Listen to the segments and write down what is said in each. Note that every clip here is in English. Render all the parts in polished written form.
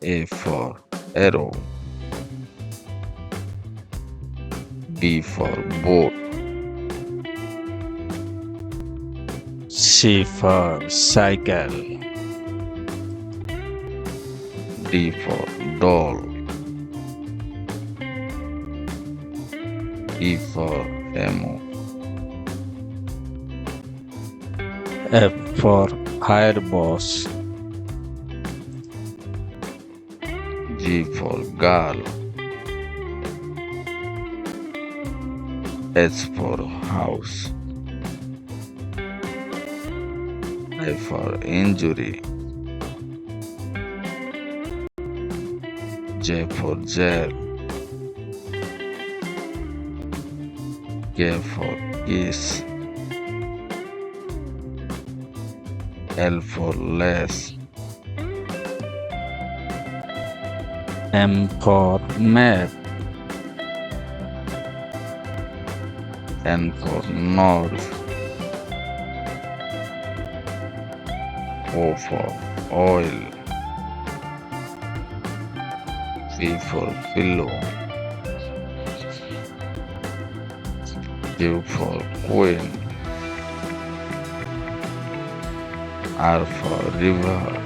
A for arrow. B for boat. C for cycle. D for doll. E for emu. F for airboss. G for girl. H for house. I for injury. J for jail. K for kiss. L for less. M for map. N for north. O for oil. P for pillow. Q for queen. R for river.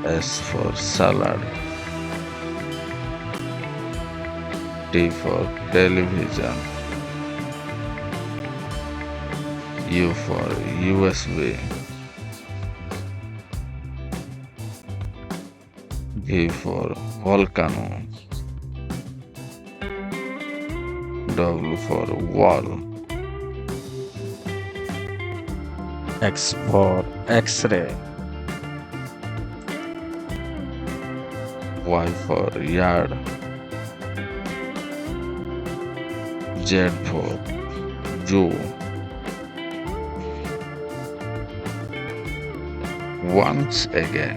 S for salad. T for television. U for USB. V for volcano. W for wall. X for X-ray. Y for yard. Z for zoo. Once again.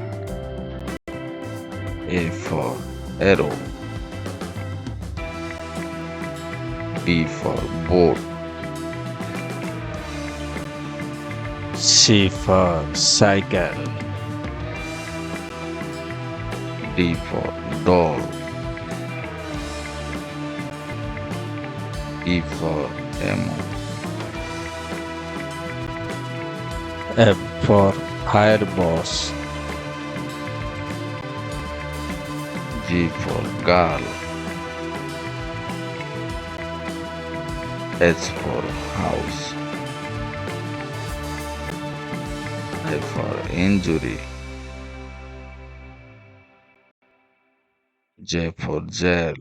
A for arrow. B for boat. C for cycle. D for doll. E for emu. F for airboss. G for girl. H for house. I for injury. J for jail.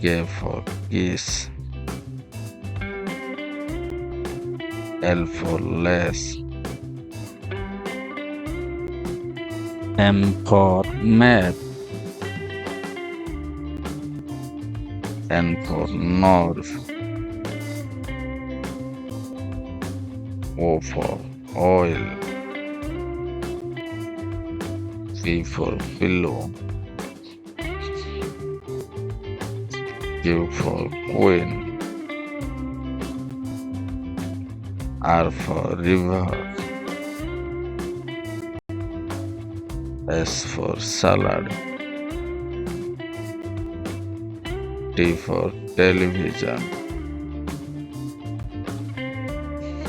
K for kiss. L for less. M for map. N for north. O for oil. P for pillow. Q for queen. R for river. S for salad. T for television.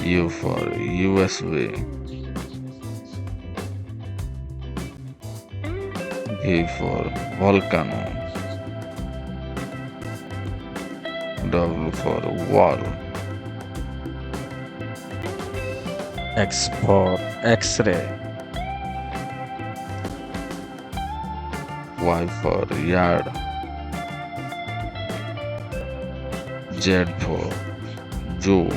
U for USB. V for volcano. W for wall. X for X-ray. Y for yard. Z for zoo.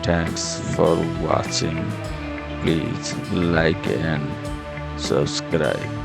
Thanks for watching. Please like and subscribe.